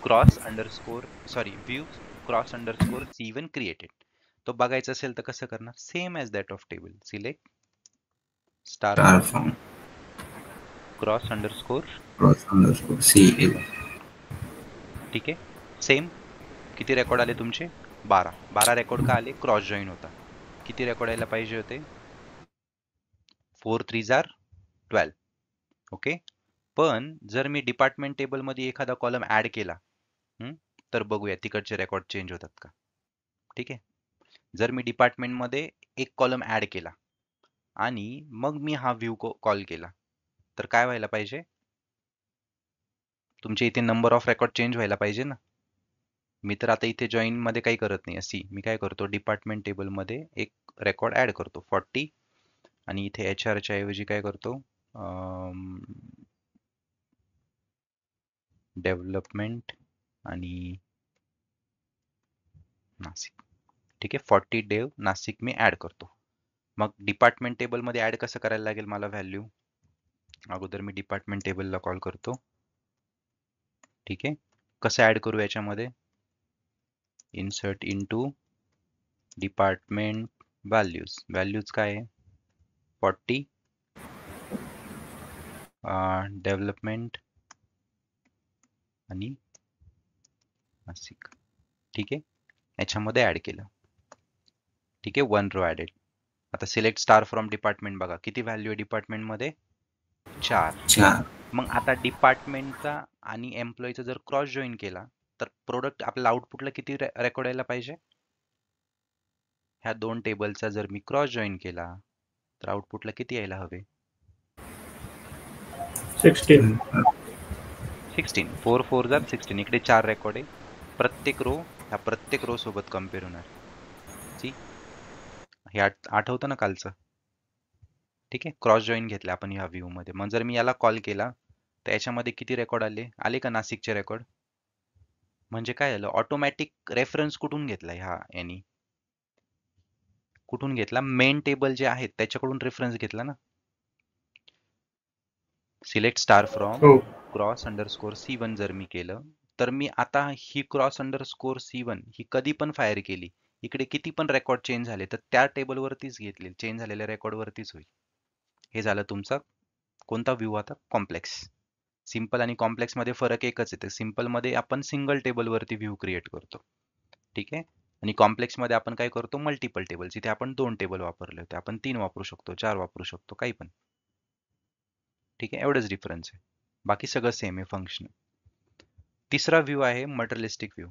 cross underscore view cross underscore C1 created. तो बघायचा असेल तर कसं करणार? Same as that of table. Select star from cross underscore CL. ठीक आहे, सेम. किती रेकॉर्ड आले तुमचे? 12 रेकॉर्ड का आले? क्रॉस जॉईन होता. किती रेकॉर्ड यायला पाहिजे होते? 4 3 12. ओके, पण जर मी डिपार्टमेंट टेबल मध्ये एखादा कॉलम ऍड केला, तर बघूया तिकडचे रेकॉर्ड चेंज होतात का. ठीक आहे, जर मी डिपार्टमेंट मध्ये एक कॉलम ऍड केला आणि मग मी हा व्ह्यू कॉल केला, तर काय व्हायला पाहिजे? तुमच्या इथे नंबर ऑफ रेकॉर्ड चेंज व्हायला पाहिजे ना. मी तर आता इथे जॉईन मध्ये काही करत नाही. अशी मी काय करतो, डिपार्टमेंट टेबल मध्ये एक रेकॉर्ड ऍड करतो 40, आणि इथे HR च्या ऐवजी काय करतो, डेव्हलपमेंट आणि नाशिक. ठीक आहे, 40 डेव नाशिक मी ऍड करतो. मग डिपार्टमेंट टेबल मध्ये ऍड कसं करायला लागेल मला व्हॅल्यू? अगोदर मी डिपार्टमेंट टेबलला कॉल करतो. ठीक आहे, कसं ऍड करू याच्यामध्ये? Insert into department values. Values काय आहे? 40 डेव्हलपमेंट आणि नाशिक. ठीक आहे, याच्यामध्ये ऍड केलं. ठीक आहे, 1 रो ऍडेड. आता सिलेक्ट स्टार फ्रॉम डिपार्टमेंट बघा किती व्हॅल्यू आहे डिपार्टमेंटमध्ये, 4. 4. मग आता डिपार्टमेंटचा आणि एम्प्लॉईचा जर क्रॉस जॉईन केला तर प्रोडक्ट आपल्याला आउटपुटला किती रेकॉर्ड यायला पाहिजे, ह्या दोन टेबलचा जर मी क्रॉस जॉईन केला तर आउटपुटला किती यायला हवे, 16. 16. 4 4 जार 16. इकडे 4 रेकॉर्ड आहे. प्रत्येक रो ह्या प्रत्येक रो सोबत कम्पेअर होणार. सी, हे आठवतं ना कालचं. ठीक आहे, क्रॉस जॉईन घेतले आपण ह्या व्ह्यू मध्ये. मग जर मी याला कॉल केला तर याच्यामध्ये किती रेकॉर्ड आले का नाशिकचे रेकॉर्ड. म्हणजे काय झालं, ऑटोमॅटिक रेफरन्स कुठून घेतला, ह्या यांनी कुठून घेतला, मेन टेबल जे आहेत त्याच्याकडून रेफरन्स घेतला ना. सिलेक्ट स्टार फ्रॉम हो. क्रॉस अंडरस्कोर C1 जर मी केलं तर मी आता ही क्रॉस अंडरस्कोर C1 ही कधी पण फायर केली, इकडे किती पण रेकॉर्ड चेंज झाले तर त्या टेबलवरतीच घेतले, चेंज झालेल्या रेकॉर्डवरतीच होईल. हे झालं तुमचा कोणता व्ह्यू, आता कॉम्प्लेक्स. सिंपल आणि कॉम्प्लेक्स मध्ये फरक एकच येते, सिंपल मध्ये आपण सिंगल टेबलवरती व्ह्यू क्रिएट करतो. ठीक आहे, आणि कॉम्प्लेक्स मध्ये आपण काय करतो, मल्टिपल टेबल्स. इथे आपण 2 टेबल वापरले होते, आपण 3 वापरू शकतो, 4 वापरू शकतो, काही पण. ठीक आहे, एवढंच डिफरन्स आहे, बाकी सगळं सेम आहे फंक्शन. तिसरा व्ह्यू आहे मटेरियलिस्टिक व्ह्यू.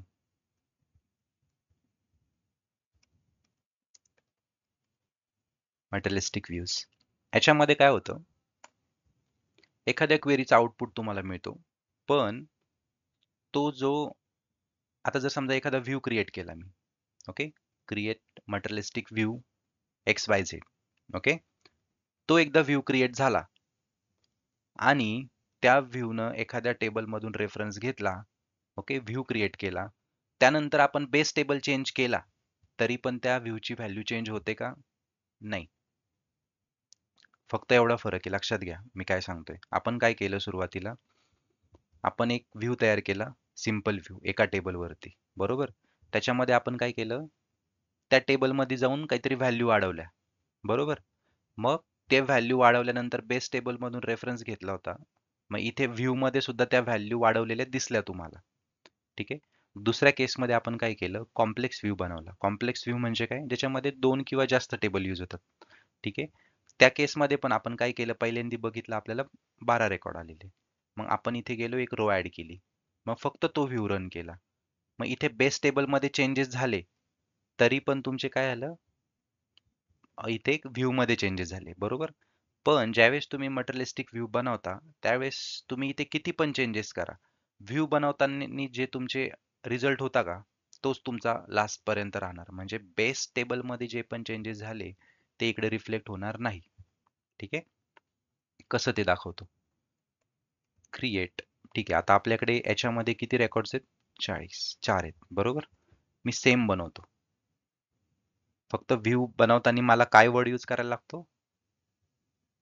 मटेरियलिस्टिक व्ह्यूज याच्यामध्ये काय होतं, एखाद्या क्वेरीचा आउटपुट तुम्हाला मिळतो, पण तो जो आता जर समजा एखादा व्ह्यू क्रिएट केला मी, okay, create materialistic view XYZ, okay, तो एकदा व्ह्यू क्रिएट झाला आणि त्या व्ह्यूनं एखाद्या टेबलमधून रेफरन्स घेतला, ओके, व्ह्यू क्रिएट केला, त्यानंतर आपण बेस टेबल चेंज केला तरी पण त्या व्ह्यूची व्हॅल्यू चेंज होते का, नाही. फक्त एवढा फरक आहे, लक्षात घ्या मी काय सांगतोय. आपण काय केलं सुरुवातीला, आपण एक व्ह्यू तयार केला, सिंपल व्ह्यू एका टेबलवरती, बरोबर. त्याच्यामध्ये आपण काय केलं, त्या टेबलमध्ये जाऊन काहीतरी व्हॅल्यू वाढवल्या, बरोबर. मग ते व्हॅल्यू वाढवल्यानंतर बेस टेबलमधून रेफरन्स घेतला होता, मग इथे व्ह्यू मध्ये सुद्धा त्या व्हॅल्यू वाढवलेल्या दिसल्या तुम्हाला. ठीक आहे, दुसऱ्या केसमध्ये आपण काय केलं, कॉम्प्लेक्स व्ह्यू बनवला. कॉम्प्लेक्स व्ह्यू म्हणजे काय, ज्याच्यामध्ये 2 किंवा जास्त टेबल यूज होतात. ठीक आहे, त्या केसमध्ये पण आपण काय केलं, पहिल्यांदा बघितलं आपल्याला 12 रेकॉर्ड आलेले. मग आपण इथे गेलो, एक रो ऍड केली, मग फक्त तो व्ह्यू रन केला. मग इथे बेस टेबलमध्ये चेंजेस झाले तरी पण तुमचे काय झालं, इथे व्ह्यू मध्ये चेंजेस झाले, बरोबर. पण ज्यावेळेस तुम्ही मटेरियलिस्टिक व्ह्यू बनवता त्यावेळेस तुम्ही इथे किती पण चेंजेस करा, व्ह्यू बनवताना जे तुमचे रिझल्ट होता का तोच तुमचा लास्ट पर्यंत राहणार. म्हणजे बेस टेबल मध्ये जे पण चेंजेस झाले ते इकडे रिफ्लेक्ट होणार नाही. ठीक आहे, कसं ते दाखवतो, क्रिएट. ठीक आहे, आता आपल्याकडे याच्यामध्ये किती रेकॉर्ड्स आहेत, 4 आहेत, बरोबर. मी सेम बनवतो, फक्त व्ह्यू बनवताना मला काय वर्ड यूज करायला लागतो,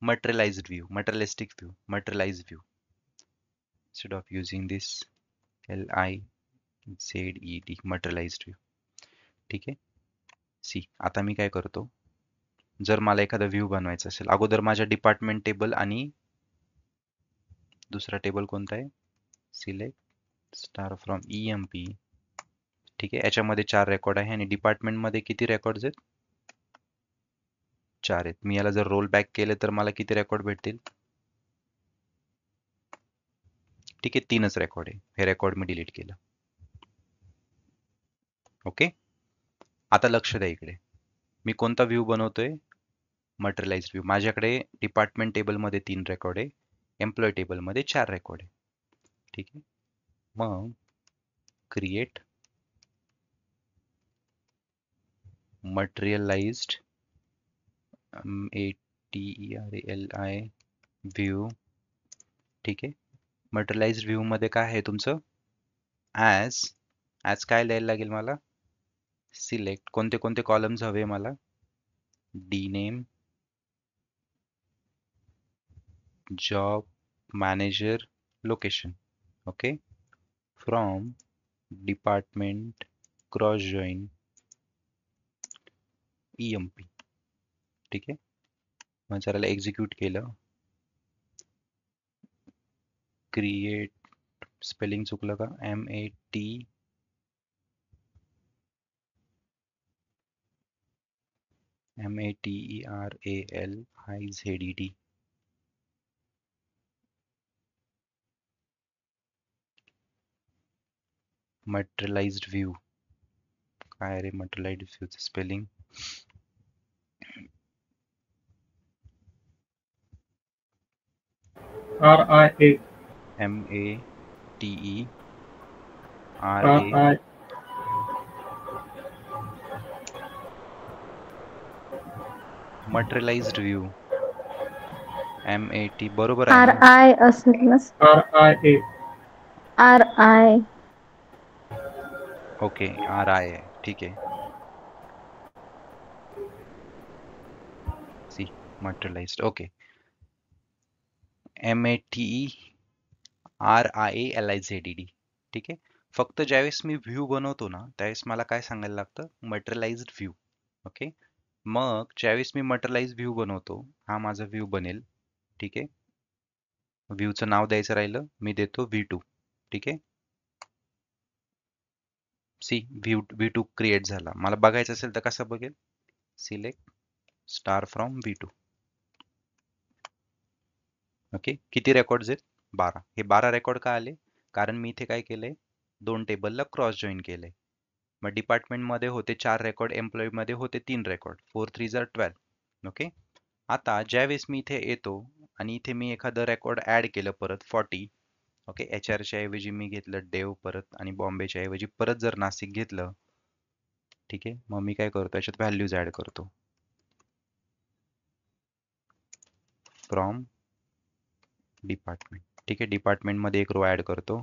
materialized view, materialistic view, materialized view. Instead of using this LIZED, materialized view. ठीक आहे, सी. आता मी काय करतो, जर मला एखादा व्ह्यू बनवायचा असेल, अगोदर माझ्या डिपार्टमेंट टेबल आणि दुसरा टेबल कोणता आहे, सिलेक्ट स्टार फ्रॉम EMP. ठीक आहे, याच्यामध्ये 4 रेकॉर्ड आहे आणि डिपार्टमेंट मध्ये किती रेकॉर्ड्स आहेत, 4 आहेत. मी याला जर रोल बॅक केले तर मला किती रेकॉर्ड भेटतील, ठीक आहे, 3च रेकॉर्ड आहे. हे रेकॉर्ड मी डिलीट केलं. ओके, आता लक्ष द्या इकडे, मी कोणता व्ह्यू बनवतोय, मटेरियलाइज व्ह्यू. माझ्याकडे डिपार्टमेंट टेबलमध्ये 3 रेकॉर्ड आहे, एम्प्लॉय टेबलमध्ये 4 रेकॉर्ड आहे. ठीक आहे, मग क्रिएट मटेरियलाइज्ड MATERIALI व्ह्यू. ठीक आहे, मटेरियलाइज्ड व्ह्यू मध्ये काय आहे तुमचं, ॲज काय लिहायला लागेल मला, सिलेक्ट कोणते कोणते कॉलम्स हवे मला, dname, job, manager, location. Okay, from department cross join EMP. ठीक आहे, मग जरा एक्झिक्यूट केलं, क्रिएट, स्पेलिंग चुकलं का, MAT MATERALIZED. Materialized view. काय रे मटेरियलाइज्ड व्ह्यूचं spelling? RIA. MATERA. Materialized view. MAT बरोबर आहे ना? RI असेल ना. RIA. RI. ओके RI आहे, ठीक आहे. C materialised. ओके. MATERIALIZED. ठीक आहे. फक्त ज्यावेळेस मी व्ह्यू बनवतो ना त्यावेळेस मला काय सांगायला लागतं? Materialised view. ओके. मग ज्यावेळेस मी मटेरियलाइज्ड व्ह्यू बनवतो, हा माझा व्ह्यू बनेल. ठीक आहे. व्ह्यूचं नाव द्यायचं राहिलं, मी देतो V2. ठीक आहे. सी V2 क्रिएट झाला. मला बघायचं असेल तर कसं बघेल? Select star from V2. Okay. किती रेकॉर्ड्स आहेत? 12. हे 12 रेकॉर्ड का आले? कारण मी इथे काय केलंय? 2 टेबलला क्रॉस जॉईन केलंय. मग डिपार्टमेंटमध्ये होते 4 रेकॉर्ड, एम्प्लॉईमध्ये होते 3 रेकॉर्ड. 4 3 12. ओके. आता ज्यावेळेस मी इथे येतो आणि इथे मी एखादं रेकॉर्ड ऍड केलं परत 40. ओके. HRच्या ऐवजी मी घेतलं देव परत आणि बॉम्बेच्या ऐवजी परत जर नाशिक घेतलं. ठीक आहे. मग मी काय करतो? याच्यात व्हॅल्यूज ऍड करतो. From department. ठीक आहे. डिपार्टमेंटमध्ये एक रो ऍड करतो.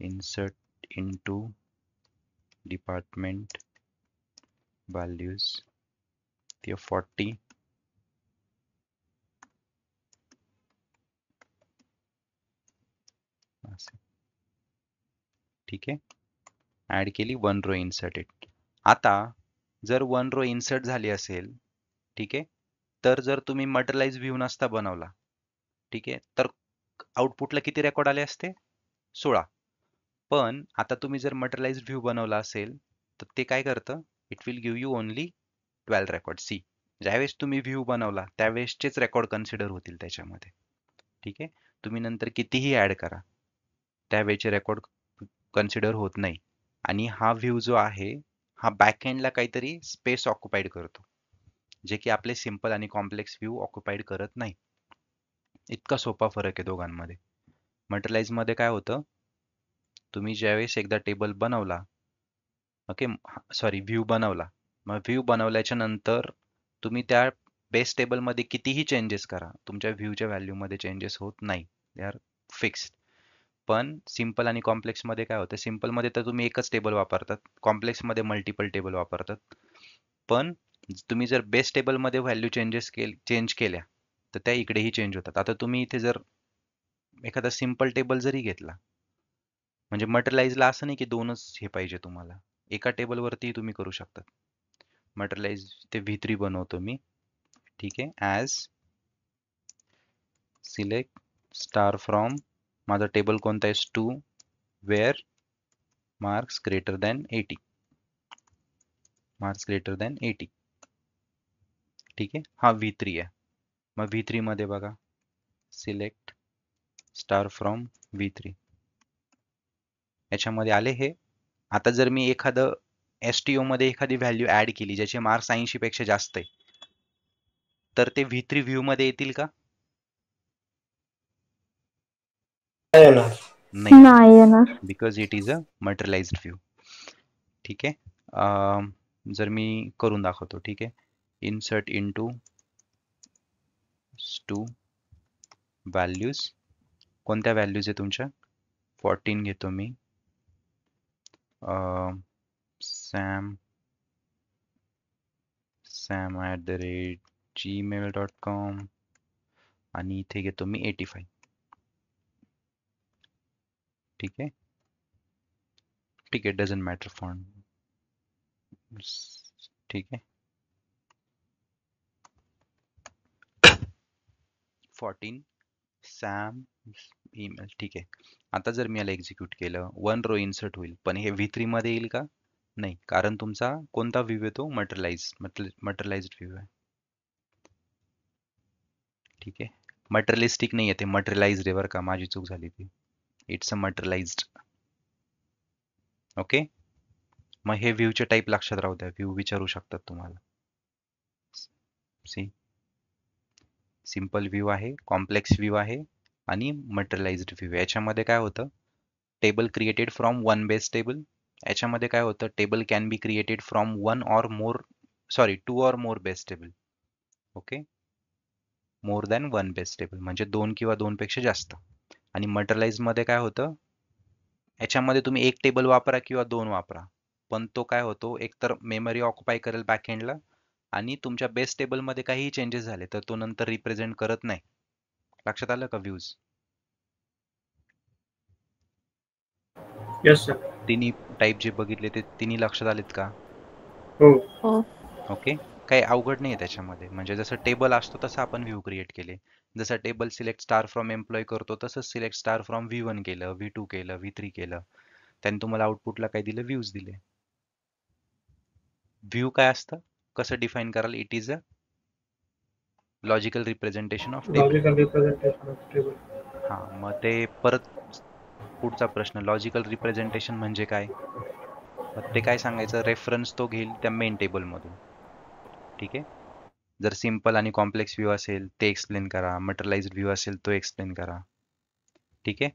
Insert into department values. ते 40. ठीक आहे. ऍड केली, 1 रो इन्सर्टेड. आता जर 1 रो इन्सर्ट झाली असेल, ठीक आहे, तर जर तुम्ही मटेरियलाइज व्ह्यू नसता बनवला, ठीक आहे, तर आउटपुटला किती रेकॉर्ड आले असते? 16. पण आता तुम्ही जर मटेरियलाइज व्ह्यू बनवला असेल तर ते काय करतं? It will give you only 12 record. See ज्यावेळेस तुम्ही व्ह्यू बनवला त्यावेळेसचेच रेकॉर्ड कन्सिडर होतील त्याच्यामध्ये. ठीक आहे. तुम्ही नंतर कितीही ऍड करा त्यावेळेचे रेकॉर्ड कन्सिडर होत नाही. आणि हा व्ह्यू जो आहे हा बॅकएंडला काहीतरी स्पेस ऑक्युपाईड करतो, जे की आपले सिंपल आणि कॉम्प्लेक्स व्ह्यू ऑक्युपाईड करत नाही. इतका सोपा फरक आहे दोघांमध्ये. मटेरियलाइज मध्ये काय होतं? तुम्ही ज्यावेळेस एकदा टेबल बनवला, ओके, सॉरी व्ह्यू बनवला, मग व्ह्यू बनवल्याच्या नंतर तुम्ही त्या बेस टेबलमध्ये कितीही चेंजेस करा, तुमच्या व्ह्यूच्या व्हॅल्यूमध्ये चेंजेस होत नाही. They are fixed. पण सिंपल आणि कॉम्प्लेक्स मध्ये काय होतं? सिंपल मध्ये तर तुम्ही एकच टेबल वापरतात, कॉम्प्लेक्स मध्ये मल्टिपल टेबल वापरतात. पण तुम्ही जर बेस टेबल मध्ये व्हॅल्यू चेंज केल्या तर त्या इकडेही चेंज होतात. आता तुम्ही इथे जर एखादा सिंपल टेबल जरी घेतला, म्हणजे मटेरियलाइजला असं नाही की 2च हे पाहिजे तुम्हाला, एका टेबलवरती तुम्ही करू शकता. मटेरियलाइज ते V3 बनवतो मी. ठीक आहे. ॲज सिलेक्ट स्टार फ्रॉम, माझा टेबल कोणता आहे? 2 where marks greater than 80. Marks greater than 80. ठीक आहे. हा V3 आहे. मग V3 मध्ये बघा, सिलेक्ट स्टार फ्रॉम V3. याच्यामध्ये आले हे. आता जर मी एखादं STO मध्ये एखादी व्हॅल्यू ऍड केली ज्याचे मार्क्स 80 पेक्षा जास्त आहे, तर ते V3 व्ह्यू मध्ये येतील का? नाही येणार. Because it is a materialized view. ठीक आहे. जर मी करून दाखवतो. ठीक आहे. Insert into two values. कोणत्या व्हॅल्यूज आहे तुमच्या? 14 घेतो मी. sam@gmail.com आणि इथे घेतो मी 85. ठीक आहे. ठीक आहे. Doesn't matter font. ठीक आहे. 14 सॅम ईमेल. ठीक आहे. आता जर मी याला एक्झिक्यूट केलं, 1 रो इन्सर्ट होईल, पण हे V3 मध्ये येईल का? नाही, कारण तुमचा कोणता व्ह्यू आहे तो मटेरियलाइज्ड व्ह्यू आहे. ठीक आहे, मटेरियलिस्टिक नाही आहे ते, मटेरियलाइज्ड आहे बरं का, माझी चूक झाली ती. It's a materialised. ओके, मग हे व्ह्यूचे टाईप लक्षात राहू द्या, व्ह्यू विचारू शकतात तुम्हाला. सी सिंपल व्ह्यू आहे, कॉम्प्लेक्स व्ह्यू आहे आणि मटेरियलाइज्ड व्ह्यू. याच्यामध्ये काय होतं, table created from one base table. याच्यामध्ये काय होतं, table can be created from one or more, sorry 2 और more base table. Okay, more than one base table म्हणजे 2 किंवा 2 पेक्षा जास्त. आणि मटेरियलाइज मध्ये काय होतं, याच्यामध्ये तुम्ही एक टेबल वापरा किंवा 2 वापरा, पण तो काय होतो, एकतर मेमरी ऑक्युपाय करेल बॅकएंडला, आणि तुमच्या बेस टेबलमध्ये काहीही चेंजेस झाले तर तो नंतर रिप्रेझेंट करत नाही. लक्षात आलं का व्ह्यूज? Yes sir. तिन्ही टाईप जे बघितले ते तिन्ही लक्षात आलेत का? हो. ओके, काही अवघड नाही आहे त्याच्यामध्ये. म्हणजे जसं टेबल असतो तसं आपण व्ह्यू क्रिएट केले. जसं table select star from employ करतो तसंच सिलेक्ट स्टार फ्रॉम V1 केलं, V2 केलं, V3 केलं. त्याने तुम्हाला आउटपुटला काय दिलं, व्ह्यूज दिले. व्ह्यू काय असतं, कसं डिफाईन कराल? It is a logical representation of table. Logical representation of table. हा, मग ते परत पुढचा प्रश्न, लॉजिकल रिप्रेझेंटेशन म्हणजे काय? मग ते काय सांगायचं, रेफरन्स तो घेईल त्या मेन टेबलमधून. ठीक आहे, जर सिंपल आणि कॉम्प्लेक्स व्ह्यू असेल ते एक्सप्लेन करा, मटेरियलाइज्ड व्ह्यू असेल तो एक्सप्लेन करा. ठीक आहे,